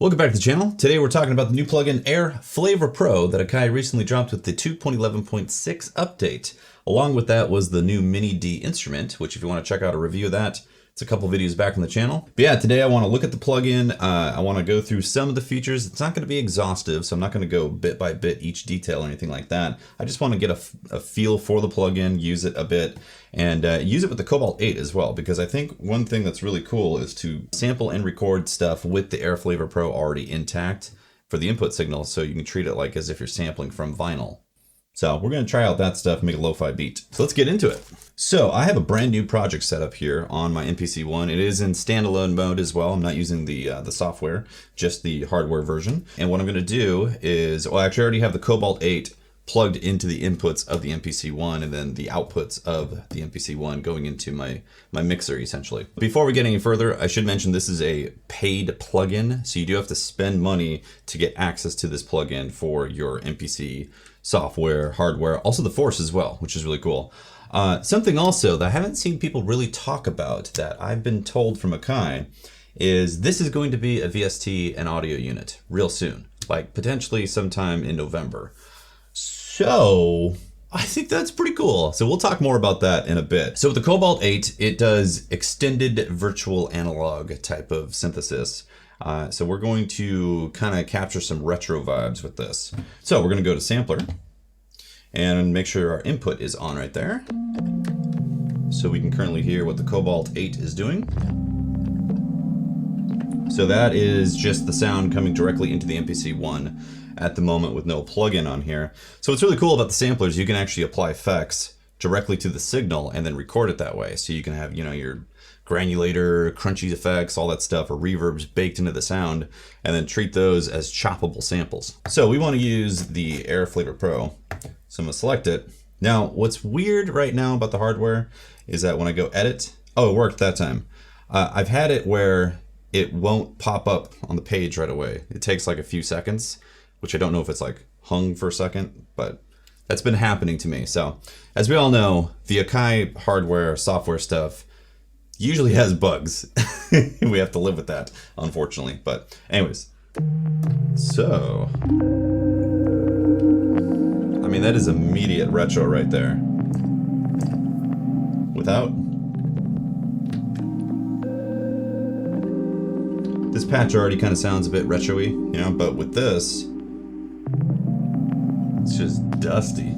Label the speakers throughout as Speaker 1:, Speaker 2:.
Speaker 1: Welcome back to the channel. Today we're talking about the new plugin Air Flavor Pro that Akai recently dropped with the 2.11.6 update. Along with that was the new Mini D instrument, which if you want to check out a review of that, it's a couple videos back on the channel. But yeah, today I want to look at the plugin. I want to go through some of the features. It's not going to be exhaustive, so I'm not going to go bit by bit each detail or anything like that. I just want to get a feel for the plugin, use it a bit, and use it with the Cobalt8 as well, because I think one thing that's really cool is to sample and record stuff with the Air Flavor Pro already intact for the input signal, so you can treat it like as if you're sampling from vinyl. So we're going to try out that stuff and make a lo-fi beat. So let's get into it. So I have a brand new project set up here on my MPC One. It is in standalone mode as well. I'm not using the software, just the hardware version. And what I'm going to do is, well, I actually already have the Cobalt8 plugged into the inputs of the MPC One and then the outputs of the MPC One going into my mixer essentially. Before we get any further, I should mention this is a paid plugin, so you do have to spend money to get access to this plugin for your MPC software, hardware, also the Force as well, which is really cool. Something also that I haven't seen people really talk about that I've been told from Akai is this is going to be a VST and audio unit real soon, like potentially sometime in November. So I think that's pretty cool. So we'll talk more about that in a bit. So with the Cobalt8, it does extended virtual analog type of synthesis. So we're going to kind of capture some retro vibes with this. So we're going to go to sampler and make sure our input is on right there. So we can currently hear what the Cobalt8 is doing. So that is just the sound coming directly into the MPC One at the moment with no plugin on here. So what's really cool about the samplers, you can actually apply effects directly to the signal and then record it that way. So you can have, you know, your granulator, crunchy effects, all that stuff, or reverbs baked into the sound, and then treat those as choppable samples. So we want to use the Air Flavor Pro. So I'm gonna select it. Now, what's weird right now about the hardware is that when I go edit, oh, it worked that time. I've had it where it won't pop up on the page right away. It takes like a few seconds, which I don't know if it's like hung for a second, but that's been happening to me. So as we all know, the Akai hardware, software stuff usually has bugs. We have to live with that, unfortunately. But anyways, so, I mean, that is immediate retro right there. Without. This patch already kind of sounds a bit retro-y, you know, but with this, it's just dusty.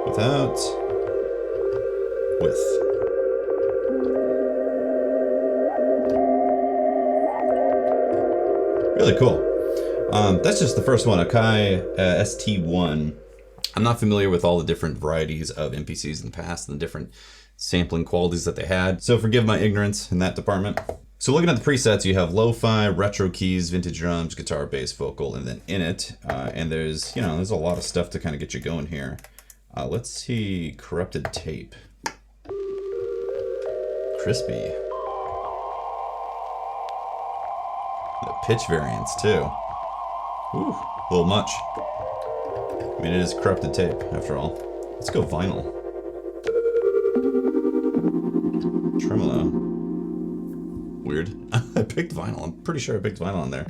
Speaker 1: Without, with. Really cool. That's just the first one, Akai ST1. I'm not familiar with all the different varieties of MPCs in the past and the different sampling qualities that they had, so forgive my ignorance in that department. So looking at the presets, you have lo-fi, retro keys, vintage drums, guitar, bass, vocal, and then in it, and there's, you know, there's a lot of stuff to kind of get you going here. Let's see, corrupted tape. Crispy. The pitch variance too. Ooh, a little much. I mean, it is corrupted tape after all. Let's go vinyl. Tremolo. Weird. I picked vinyl. I'm pretty sure I picked vinyl on there.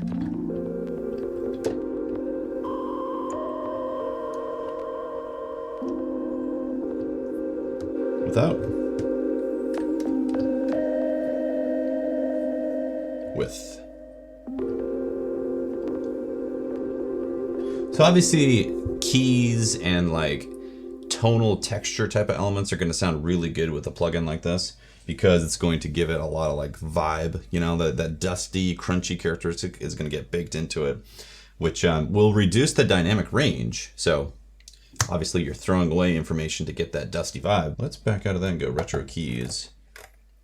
Speaker 1: Without. With. So obviously keys and like tonal texture type of elements are going to sound really good with a plugin like this, because it's going to give it a lot of like vibe, you know, that dusty, crunchy characteristic is going to get baked into it, which will reduce the dynamic range. So obviously you're throwing away information to get that dusty vibe. Let's back out of that and go retro keys.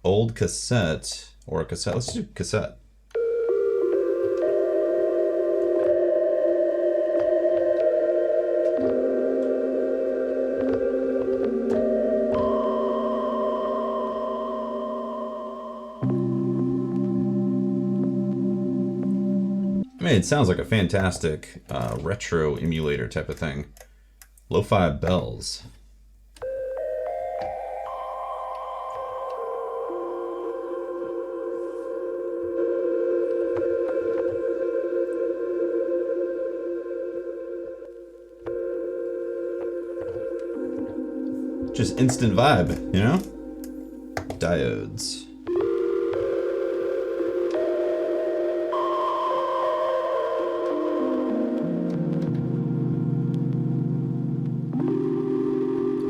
Speaker 1: Old cassette or a cassette. Let's do cassette. I mean, it sounds like a fantastic retro emulator type of thing. Lo-fi bells. Just instant vibe, you know? Diodes.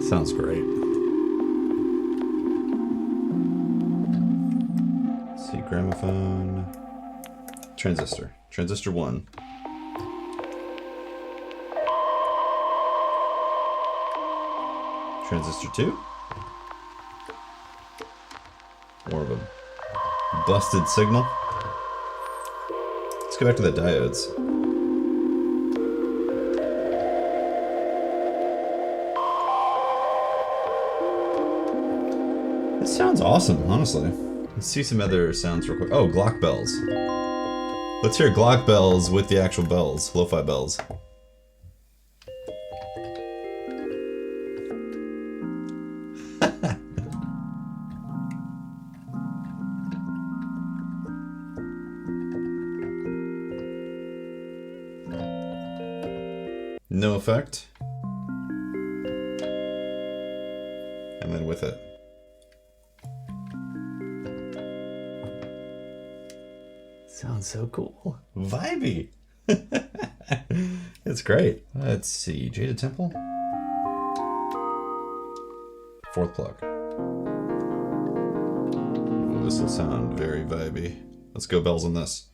Speaker 1: Sounds great. Let's see, gramophone. Transistor. Transistor 1. Transistor 2. More of a busted signal. Let's go back to the diodes. This sounds awesome, honestly. Let's see some other sounds real quick. Oh, Glock bells. Let's hear Glock bells with the actual bells, lo-fi bells. No effect. And then with it. Sounds so cool. Vibey. It's great. Let's see. Jaded Temple. Fourth plug. Ooh, this will sound very vibey. Let's go bells on this.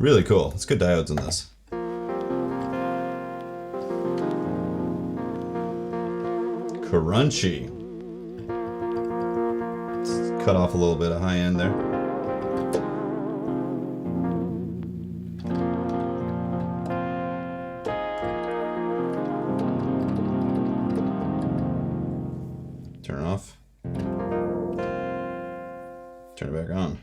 Speaker 1: Really cool. Let's get diodes in this. Crunchy. Let's cut off a little bit of high end there. Turn it off. Turn it back on.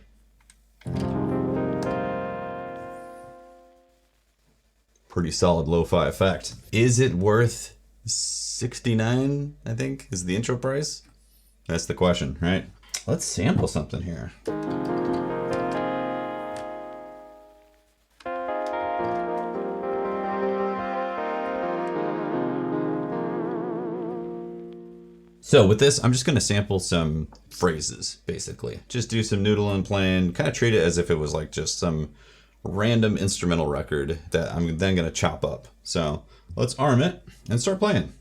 Speaker 1: Pretty solid lo-fi effect. Is it worth $69, I think, is the intro price? That's the question, right? Let's sample something here. So with this, I'm just gonna sample some phrases, basically. Just do some noodling, playing, kind of treat it as if it was like just some random instrumental record that I'm then gonna chop up. So let's arm it and start playing.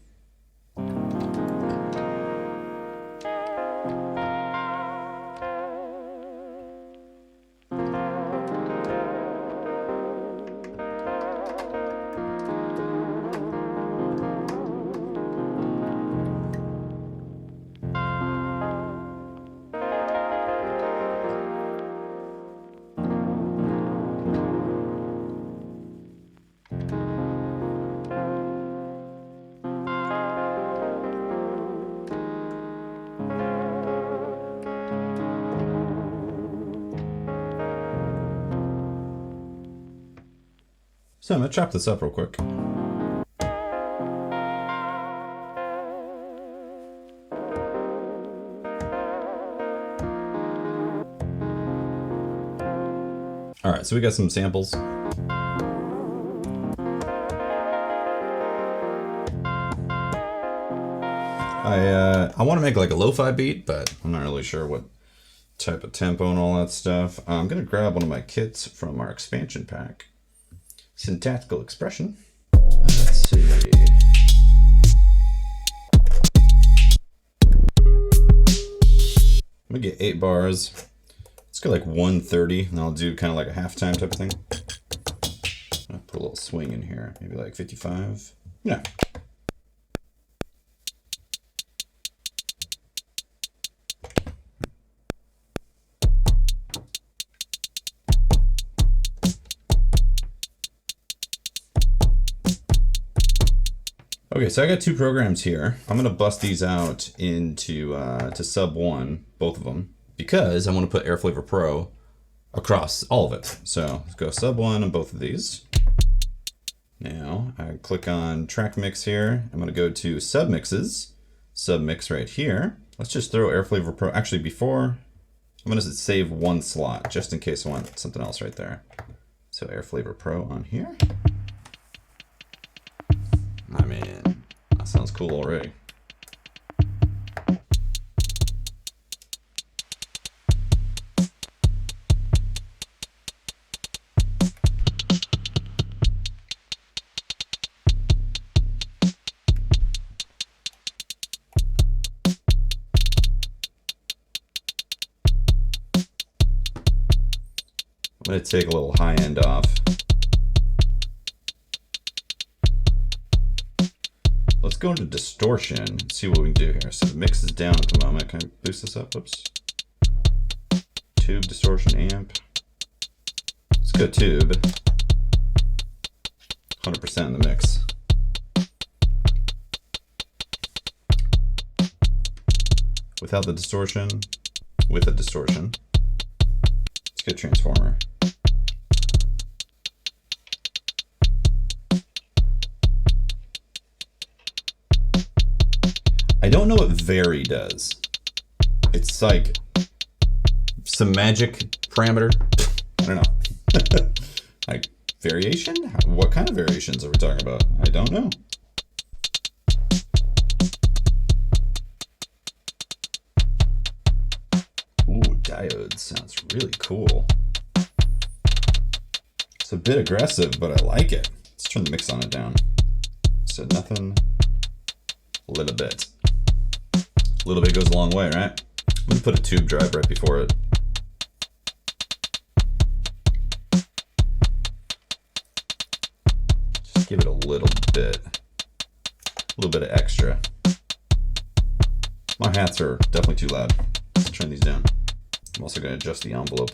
Speaker 1: So I'm gonna chop this up real quick. All right, so we got some samples. I want to make like a lo-fi beat, but I'm not really sure what type of tempo and all that stuff. I'm gonna grab one of my kits from our expansion pack. Syntactical expression. Let's see. I'm gonna get 8 bars. Let's go like 130, and I'll do kind of like a halftime type of thing. I'll put a little swing in here, maybe like 55. Yeah. Okay, so I got two programs here. I'm gonna bust these out into to sub 1, both of them, because I want to put Air Flavor Pro across all of it. So let's go sub 1 on both of these. Now I click on track mix here. I'm gonna go to sub mixes, sub mix right here. Let's just throw Air Flavor Pro. Actually, before I'm gonna save 1 slot just in case I want something else right there. So Air Flavor Pro on here. I mean, that sounds cool already. I'm going to take a little high end off. Let's go into distortion and see what we can do here. So the mix is down at the moment. Can I boost this up? Oops. Tube distortion amp. Let's go tube. 100% in the mix. Without the distortion, with a distortion. Let's get transformer. I don't know what vary does. It's like some magic parameter. I don't know. Like variation? What kind of variations are we talking about? I don't know. Ooh, diode sounds really cool. It's a bit aggressive, but I like it. Let's turn the mix on it down. So nothing, a little bit. A little bit goes a long way, right? I'm gonna put a tube drive right before it. Just give it a little bit of extra. My hats are definitely too loud. Let's turn these down. I'm also gonna adjust the envelope.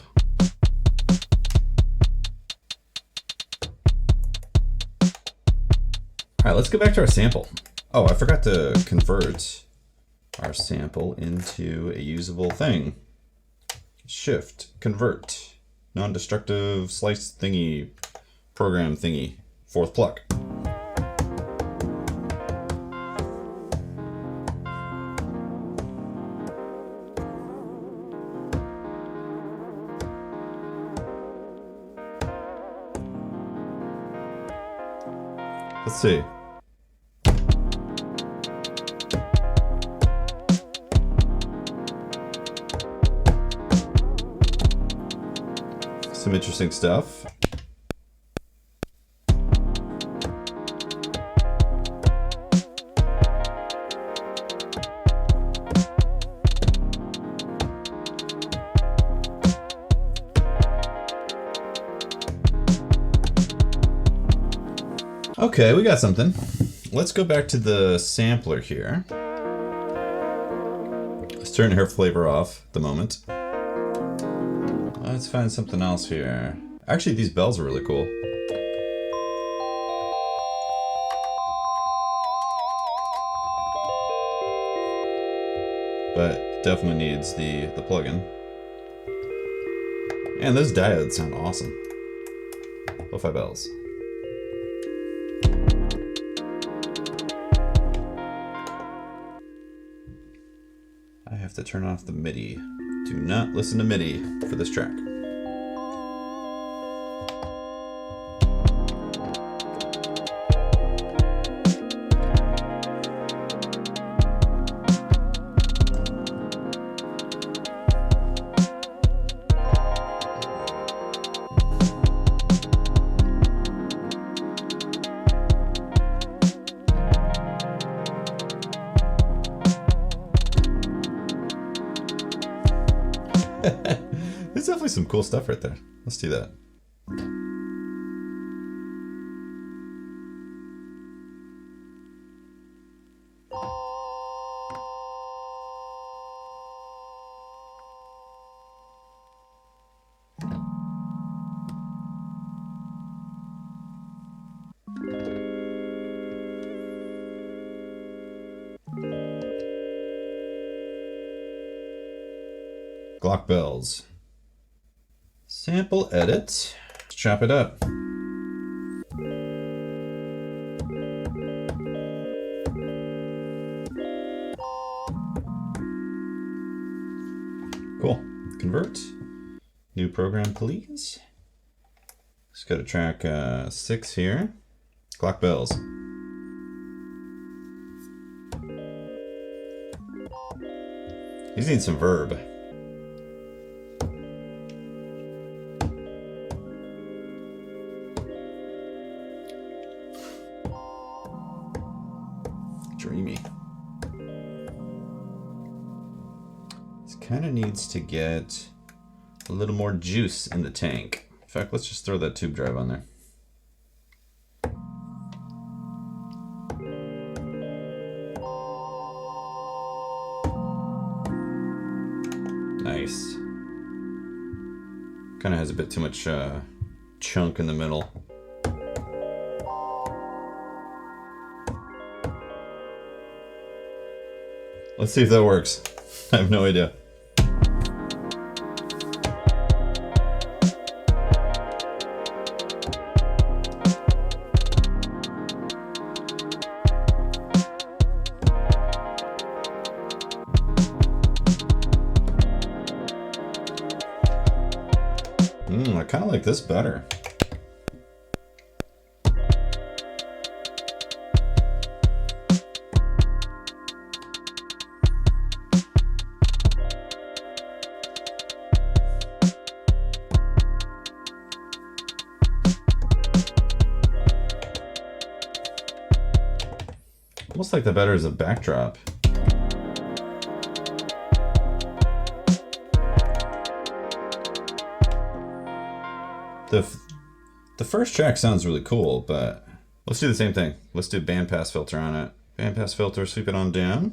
Speaker 1: All right, let's go back to our sample. Oh, I forgot to convert our sample into a usable thing. Shift, convert, non-destructive slice thingy, program thingy, 4th pluck. Let's see. Some interesting stuff. Okay, we got something. Let's go back to the sampler here. Let's turn Air Flavor off at the moment. Let's find something else here. Actually, these bells are really cool. But it definitely needs the plugin. And those diodes sound awesome. Lo-fi bells. I have to turn off the MIDI. Do not listen to MIDI for this track. There's definitely some cool stuff right there. Let's do that. clock bells. Sample edit. Let's chop it up. Cool. Convert. New program, please. Just go to track 6 here. Clock bells. He's needing some verb. Dreamy. This kind of needs to get a little more juice in the tank. In fact, let's just throw that tube drive on there. Nice. Kind of has a bit too much chunk in the middle. Let's see if that works. I have no idea. I kind of like this better. Almost like the better as a backdrop. The first track sounds really cool, but let's do the same thing. Let's do bandpass filter on it. Bandpass filter, sweep it on down.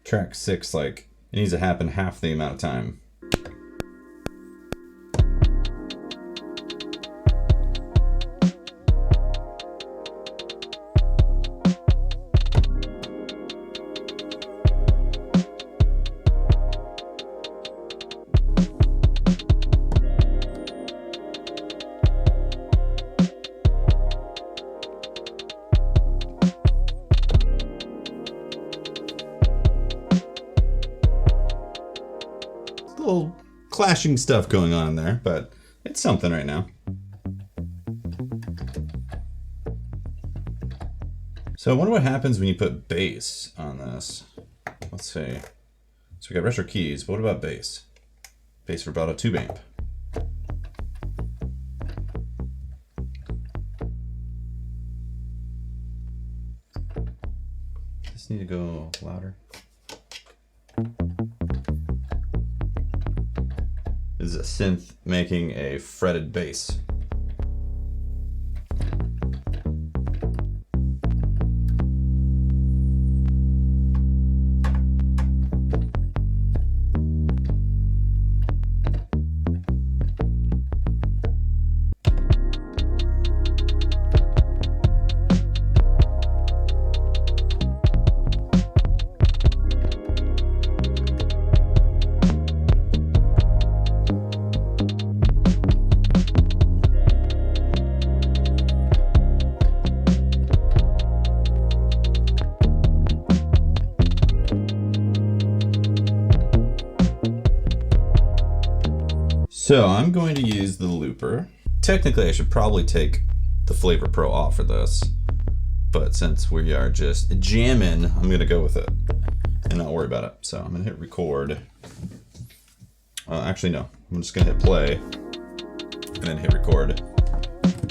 Speaker 1: Track 6, like, it needs to happen half the amount of time. Little clashing stuff going on there, but it's something right now. So I wonder what happens when you put bass on this. Let's see. So we got retro keys, but what about bass? Bass vibrato tube amp. Just need to go louder. This is a synth making a fretted bass. So I'm going to use the looper. Technically, I should probably take the Flavor Pro off for this, but since we are just jamming, I'm gonna go with it and not worry about it. So I'm gonna hit record. Actually, no, I'm just gonna hit play and then hit record.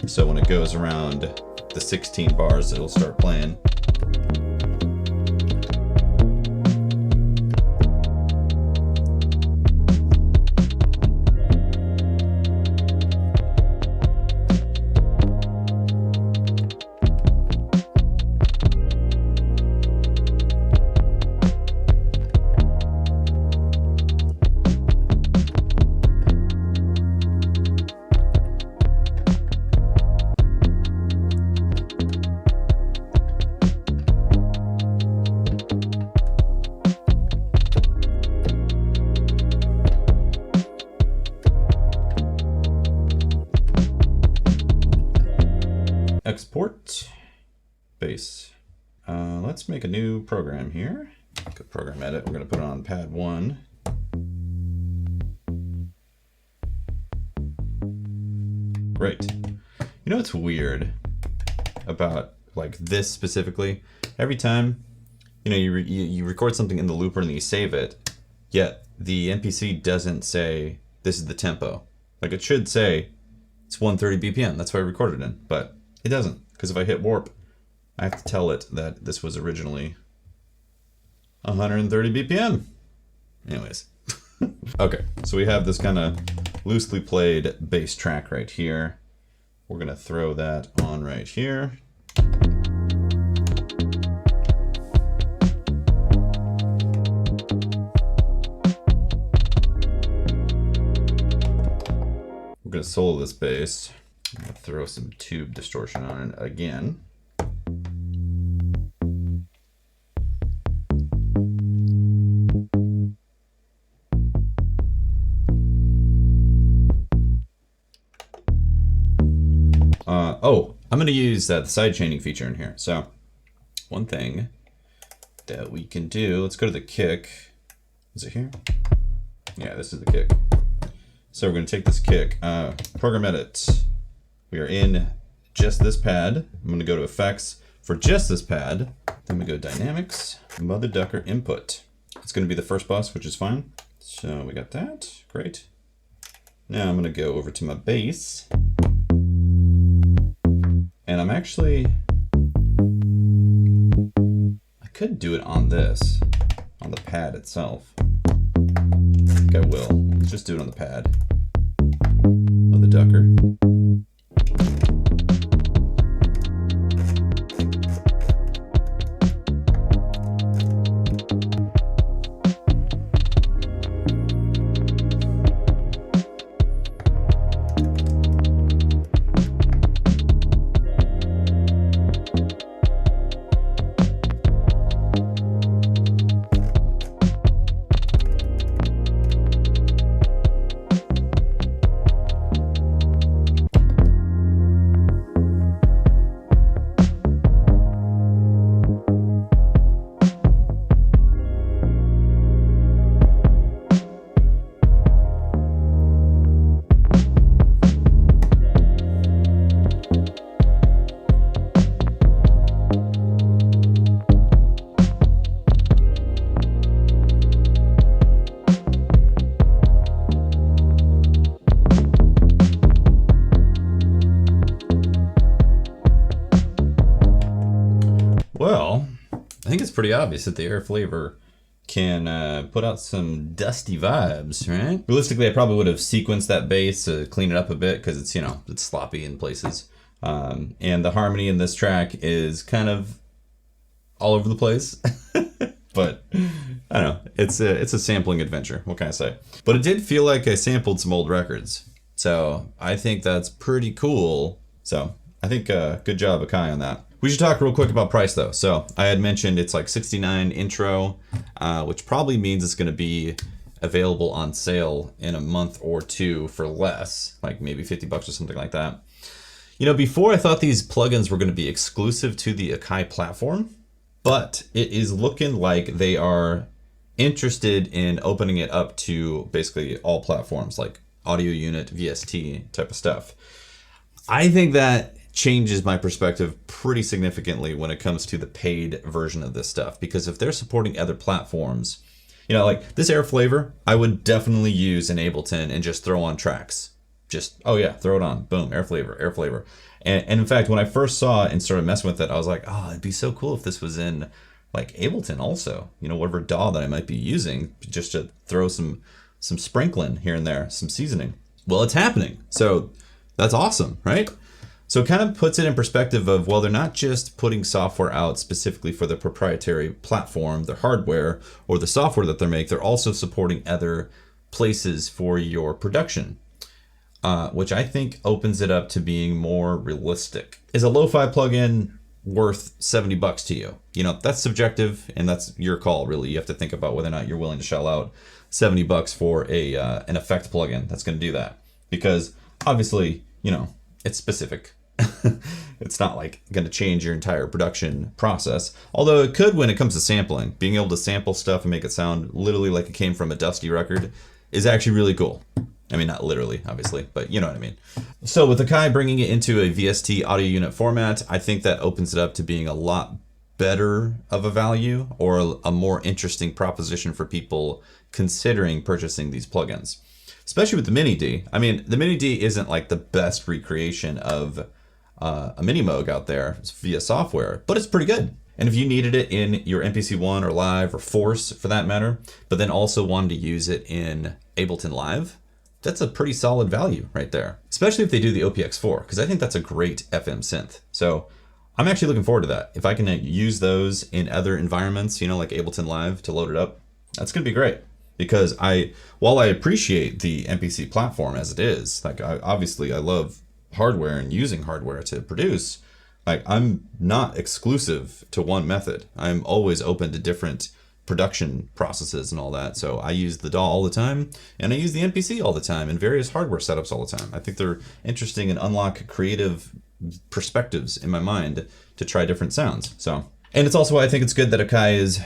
Speaker 1: So when it goes around the 16 bars, it'll start playing. export, bass. Let's make a new program here. Go program edit. We're going to put it on pad 1. Great. You know what's weird about like this specifically? Every time, you know, you record something in the looper and then you save it, yet the MPC doesn't say this is the tempo. Like it should say it's 130 BPM. That's what I recorded it in, but it doesn't, because if I hit warp, I have to tell it that this was originally 130 BPM. Anyways. Okay, so we have this kind of loosely played bass track right here. We're gonna throw that on right here. We're gonna solo this bass. I'm gonna throw some tube distortion on it again. Oh, I'm going to use the side chaining feature in here. So one thing that we can do, let's go to the kick. Is it here? Yeah, this is the kick. So we're going to take this kick, program edit. We are in just this pad. I'm going to go to effects for just this pad. Then we go dynamics, mother ducker input. It's going to be the first bus, which is fine. So we got that. Great. Now I'm going to go over to my bass. And I'm actually, I could do it on this, on the pad itself. I think I will. Let's just do it on the pad of the ducker. Well, I think it's pretty obvious that the Air Flavor can put out some dusty vibes, right? Realistically, I probably would have sequenced that bass to clean it up a bit because it's, you know, it's sloppy in places. And the harmony in this track is kind of all over the place. But I don't know, it's a sampling adventure. What can I say? But it did feel like I sampled some old records. So I think that's pretty cool. So I think good job, Akai, on that. We should talk real quick about price though. So I had mentioned it's like $69 intro, which probably means it's gonna be available on sale in a month or two for less, like maybe 50 bucks or something like that. You know, before I thought these plugins were gonna be exclusive to the Akai platform, but it is looking like they are interested in opening it up to basically all platforms like audio unit, VST type of stuff. I think that changes my perspective pretty significantly when it comes to the paid version of this stuff, because if they're supporting other platforms, you know, like this Air Flavor, I would definitely use in Ableton and just throw on tracks. Just, oh yeah, throw it on, boom, Air Flavor, Air Flavor. And in fact, when I first saw it and started messing with it, I was like, oh, it'd be so cool if this was in like Ableton also, you know, whatever DAW that I might be using, just to throw some sprinkling here and there, some seasoning. Well, it's happening. So that's awesome, right? So it kind of puts it in perspective of, well, they're not just putting software out specifically for the proprietary platform, their hardware, or the software that they make, they're also supporting other places for your production, which I think opens it up to being more realistic. Is a lo-fi plugin worth 70 bucks to you? You know, that's subjective and that's your call, really. You have to think about whether or not you're willing to shell out 70 bucks for an effect plugin that's going to do that. Because obviously, you know, it's specific. It's not like going to change your entire production process. Although it could when it comes to sampling. Being able to sample stuff and make it sound literally like it came from a dusty record is actually really cool. I mean, not literally, obviously, but you know what I mean. So with Akai bringing it into a VST audio unit format, I think that opens it up to being a lot better of a value or a more interesting proposition for people considering purchasing these plugins. Especially with the Mini D. I mean, the Mini D isn't like the best recreation of a Mini Moog out there via software, but it's pretty good. And if you needed it in your MPC One or Live or Force for that matter, but then also wanted to use it in Ableton Live, that's a pretty solid value right there. Especially if they do the OPX4, because I think that's a great FM synth. So I'm actually looking forward to that. If I can use those in other environments, you know, like Ableton Live to load it up, that's gonna be great. Because while I appreciate the MPC platform as it is, like obviously I love hardware and using hardware to produce, like I'm not exclusive to one method. I'm always open to different production processes and all that. So I use the DAW all the time, and I use the MPC all the time, and various hardware setups all the time. I think they're interesting and unlock creative perspectives in my mind to try different sounds. So, and it's also why I think it's good that Akai is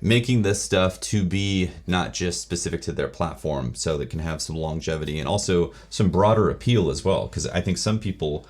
Speaker 1: making this stuff to be not just specific to their platform, so that it can have some longevity and also some broader appeal as well. Because I think some people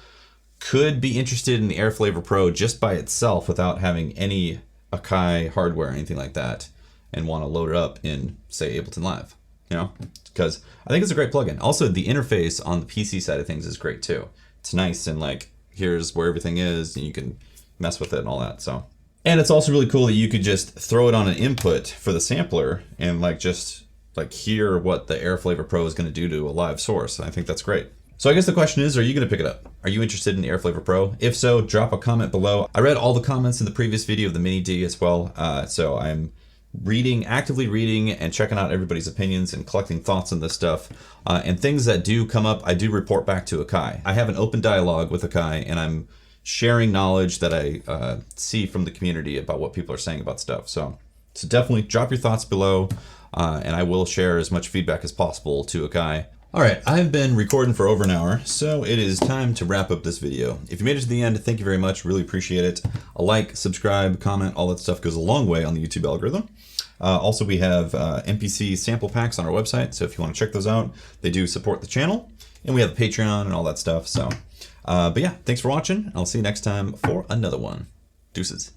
Speaker 1: could be interested in the Air Flavor Pro just by itself without having any Akai hardware or anything like that, and want to load it up in, say, Ableton Live, you know, because I think it's a great plugin. Also, the interface on the PC side of things is great too. It's nice, and like, here's where everything is, and you can mess with it and all that. So, and it's also really cool that you could just throw it on an input for the sampler and like just like hear what the Air Flavor Pro is going to do to a live source. And I think that's great. So I guess the question is, are you going to pick it up? Are you interested in the Air Flavor Pro? If so, drop a comment below. I read all the comments in the previous video of the Mini D as well. So I'm actively reading and checking out everybody's opinions and collecting thoughts on this stuff. And things that do come up, I do report back to Akai. I have an open dialogue with Akai, and I'm sharing knowledge that I see from the community about what people are saying about stuff. So definitely drop your thoughts below, and I will share as much feedback as possible to Akai. All right, I've been recording for over an hour, so it is time to wrap up this video. If you made it to the end, thank you very much. Really appreciate it. A like, subscribe, comment, all that stuff goes a long way on the YouTube algorithm. Also, we have MPC sample packs on our website, so if you want to check those out, they do support the channel. And we have Patreon and all that stuff. So, but yeah, thanks for watching. I'll see you next time for another one. Deuces.